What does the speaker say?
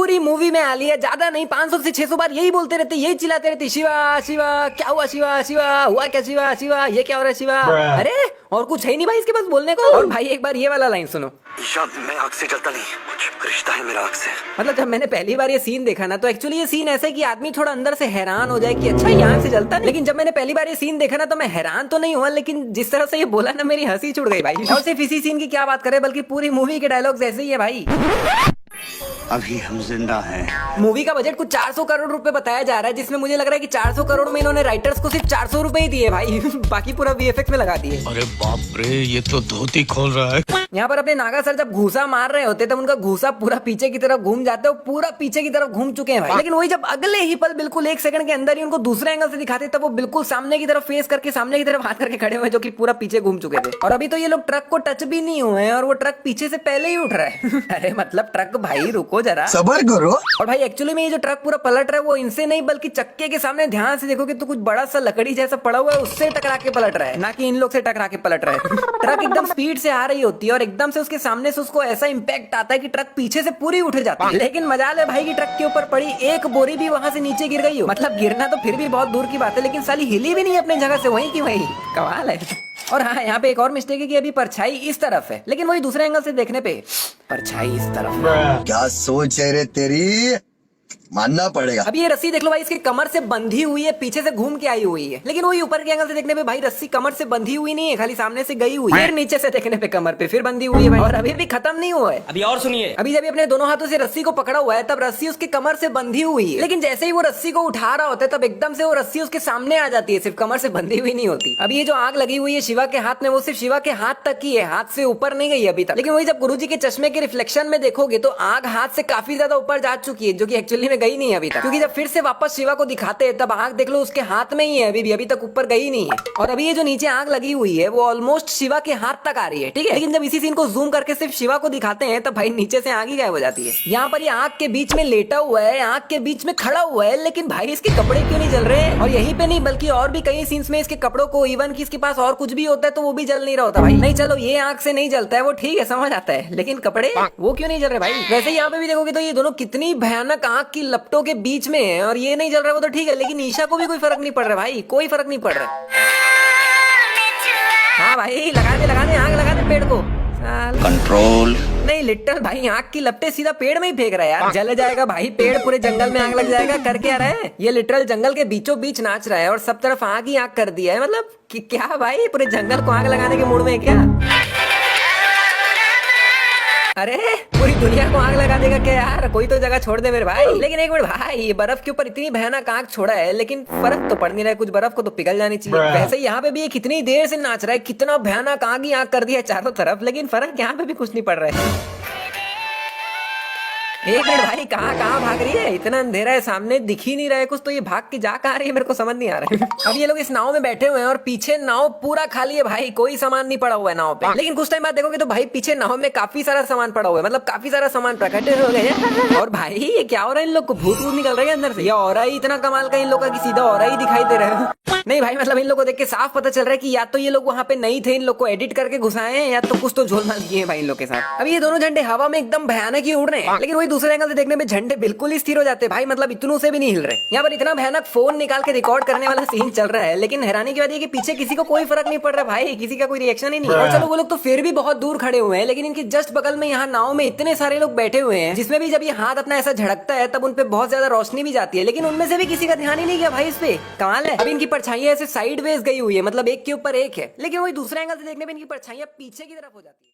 पूरी मूवी में आलिया ज्यादा नहीं 500 से 600 बार यही बोलते रहते, यही चिल्लाते रहते, शिवा शिवा क्या हुआ, शिवा शिवा हुआ क्या, शिवा शिवा ये क्या हो रहा है, शिवा। अरे और कुछ है नहीं भाई इसके पास बोलने को। और भाई एक बार ये वाला लाइन सुनो, मैं आग से जलता नहीं, कुछ रिश्ता है मेरा आग से। मतलब जब मैंने पहली बार ये सीन देखा ना, तो एक्चुअली ये सीन ऐसा है कि आदमी थोड़ा अंदर से हैरान हो जाए कि अच्छा ये आग से जलता नहीं। लेकिन जब मैंने पहली बार ये सीन देखा ना, तो मैं हैरान तो नहीं हुआ, लेकिन जिस तरह से ये बोला ना, मेरी हंसी छूट गई भाई। और सिर्फ इसी सीन की क्या बात करें, बल्कि पूरी मूवी के डायलॉग्स ऐसे ही है भाई। अभी हम जिंदा हैं। मूवी का बजट कुछ 400 करोड़ रुपए बताया जा रहा है, जिसमें मुझे लग रहा है कि 400 करोड़ में इन्होंने राइटर्स को सिर्फ 400 रुपए ही दिए भाई। बाकी पूरा वीएफएक्स में लगा दिए। अरे बाप रे, ये तो धोती खोल रहा है। यहाँ पर अपने नागा सर जब घूसा मार रहे होते तब उनका घूसा पूरा पीछे की तरफ घूम जाते, वो पूरा पीछे की तरफ घूम चुके हैं भाई। लेकिन वही जब अगले ही पल बिल्कुल 1 सेकंड के अंदर ही उनको दूसरे एंगल से दिखाते, तब वो बिल्कुल सामने की तरफ फेस करके सामने की तरफ हाथ करके खड़े हुए, जो कि पूरा पीछे घूम चुके थे। और अभी तो ये लोग ट्रक को टच भी नहीं हुए हैं, और वो ट्रक पीछे से पहले ही उठ रहा है। अरे मतलब ट्रक भाई रुको जरा, सबर करो। और भाई एक्चुअली में ये जो ट्रक पूरा पलट रहा है, वो इनसे नहीं बल्कि चक्के के सामने ध्यान से देखोगे तो कुछ बड़ा सा लकड़ी जैसा पड़ा हुआ है, उससे टकरा के पलट रहा है, ना कि इन लोग से टकरा के पलट रहा है। ट्रक एकदम स्पीड से आ रही होती है और एकदम से उसके सामने से उसको ऐसा इंपैक्ट आता है कि ट्रक पीछे से पूरी उठ जाती है। लेकिन मजाल है भाई कि ट्रक के ऊपर पड़ी एक बोरी भी वहां से नीचे गिर गई हो। मतलब गिरना तो फिर भी बहुत दूर की बात है, लेकिन साली हिली भी नहीं अपने जगह से, वहीं की वहीं। कमाल है। और हाँ, यहाँ पे एक और मिस्टेक है कि अभी परछाई इस तरफ है, लेकिन वही दूसरे एंगल से देखने पे परछाई इस तरफ है। क्या सोच है रे तेरी, मानना पड़ेगा। अब ये रस्सी देख लो भाई, इसके कमर से बंधी हुई है, पीछे से घूम के आई हुई है। लेकिन वही ऊपर के एंगल से देखने पे भाई रस्सी कमर से बंधी हुई नहीं है, खाली सामने से गई हुई है। फिर नीचे से देखने पे कमर पे फिर बंधी हुई है भाई। और अभी भी खत्म नहीं हुआ है, अभी और सुनिए। अभी जब ये अपने दोनों हाथों से रस्सी को पकड़ा हुआ है, तब रस्सी उसकी कमर से बंधी हुई है। लेकिन जैसे ही वो रस्सी को उठा रहा होता है, तब एकदम से वो रस्सी उसके सामने आ जाती है, सिर्फ कमर से बंधी हुई नहीं होती। अब ये जो आग लगी हुई है शिवा के हाथ में, वो सिर्फ शिवा के हाथ तक ही है, हाथ से ऊपर नहीं गई अभी तक। लेकिन वही जब गुरुजी के चश्मे के रिफ्लेक्शन में देखोगे तो आग हाथ से काफी ज्यादा ऊपर जा चुकी है, जो कि एक्चुअली में गई नहीं है अभी तक। क्योंकि जब फिर से वापस शिवा को दिखाते हैं, तब आग देख लो उसके हाथ में ही है, अभी तक ऊपर गई नहीं है। और अभी ये जो नीचे आग लगी हुई है, वो ऑलमोस्ट शिवा के हाथ तक आ रही है, ठीक है। लेकिन जब इसी सीन को जूम करके सिर्फ शिवा को दिखाते हैं, तब भाई नीचे से आग ही गायब हो जाती है। यहाँ पर ये आग के बीच में लेटा हुआ है, आग के बीच में खड़ा हुआ है, लेकिन भाई इसके कपड़े क्यों नहीं जल रहे हैं? और यहीं पे नहीं बल्कि और भी कई सीन्स में इसके कपड़ों को, इवन कि इसके पास और कुछ भी होता है तो वो भी जल नहीं रहा होता भाई। नहीं चलो ये आग से नहीं जलता है, वो ठीक है, समझ आता है, लेकिन कपड़े वो क्यों नहीं जल रहे भाई? वैसे यहाँ पे भी देखोगे तो ये दोनों कितनी भयानक आग की लपटों के बीच में है, और ये नहीं जल रहा वो तो ठीक है, लेकिन ईशा को भी कोई फर्क नहीं पड़ रहा भाई, कोई फर्क नहीं पड़ रहा। हाँ भाई लगा दे आग, लगा दे पेड़ को। कंट्रोल नहीं लिटरल भाई आग की लपटे सीधा पेड़ में ही फेंक रहा है यार, जल जाएगा भाई पेड़, पूरे जंगल में आग लग जाएगा। कर क्या रहा है ये? लिटरल जंगल के बीचों बीच नाच रहा है और सब तरफ आग ही आग कर दिया है। मतलब कि क्या भाई पूरे जंगल को आग लगाने के मूड में है क्या? अरे पूरी दुनिया को आग लगा देगा क्या यार? कोई तो जगह छोड़ दे मेरे भाई। लेकिन एक मिनट भाई, ये बर्फ के ऊपर इतनी भयानक आग छोड़ा है, लेकिन फर्क तो पड़ नहीं रहा है कुछ, बर्फ को तो पिघल जानी चाहिए। वैसे यहाँ पे भी ये कितनी देर से नाच रहा है, कितना भयानक आग ही आग कर दिया है चारों तरफ, लेकिन फर्क यहाँ पे भी कुछ नहीं पड़ रहा है। एक मिनट भाई, कहाँ भाग रही है? इतना अंधेरा है, सामने दिख ही नहीं रहा है कुछ, तो ये भाग के जा कहाँ रही है मेरे को समझ नहीं आ रहा है। अब ये लोग इस नाव में बैठे हुए हैं और पीछे नाव पूरा खाली है भाई, कोई सामान नहीं पड़ा हुआ है नाव पे। लेकिन कुछ टाइम बाद देखोगे तो भाई पीछे नाव में काफी सारा सामान पड़ा हुआ है, मतलब काफी सारा सामान प्रकट हो गया। और भाई ये क्या हो रहा है? इन लोग को भूत भूत निकल रहे हैं अंदर से, ये और ही इतना कमाल का इन लोग का कि सीधा और ही दिखाई दे रहा है। नहीं भाई मतलब इन लोगों को देख के साफ पता चल रहा है कि या तो ये लोग वहाँ पे नहीं थे, इन लोग को एडिट करके घुसाए हैं, या तो कुछ तो झोलमाल किए हैं भाई इन लोग के साथ। अब ये दोनों झंडे हवा में एकदम भयानक ही उड़ रहे हैं, लेकिन वही दूसरे एंगल से देखने में झंडे बिल्कुल ही स्थिर हो जाते हैं भाई, मतलब इतनों से भी नहीं हिल रहे। यहाँ पर इतना भयानक फोन निकाल के रिकॉर्ड करने वाला सीन चल रहा है, लेकिन हैरानी की बात है कि पीछे किसी को कोई फर्क नहीं पड़ रहा भाई, किसी का कोई रिएक्शन ही नहीं। और चलो वो लोग तो फिर भी बहुत दूर खड़े हुए हैं, लेकिन इनके जस्ट बगल में यहाँ नाव में इतने सारे लोग बैठे हुए हैं, जिसमें भी जब ये हाथ अपना ऐसा झड़कता है तब उनपे बहुत ज्यादा रोशनी भी जाती है, लेकिन उनमें से भी किसी का ध्यान ही नहीं गया भाई इस पे। कमाल है। अब इनकी परछाइयां ऐसे साइड वेज गई हुई है, मतलब एक के ऊपर एक है, लेकिन वही दूसरे एंगल से देखने पे इनकी परछाइयां पीछे की तरफ हो जाती है।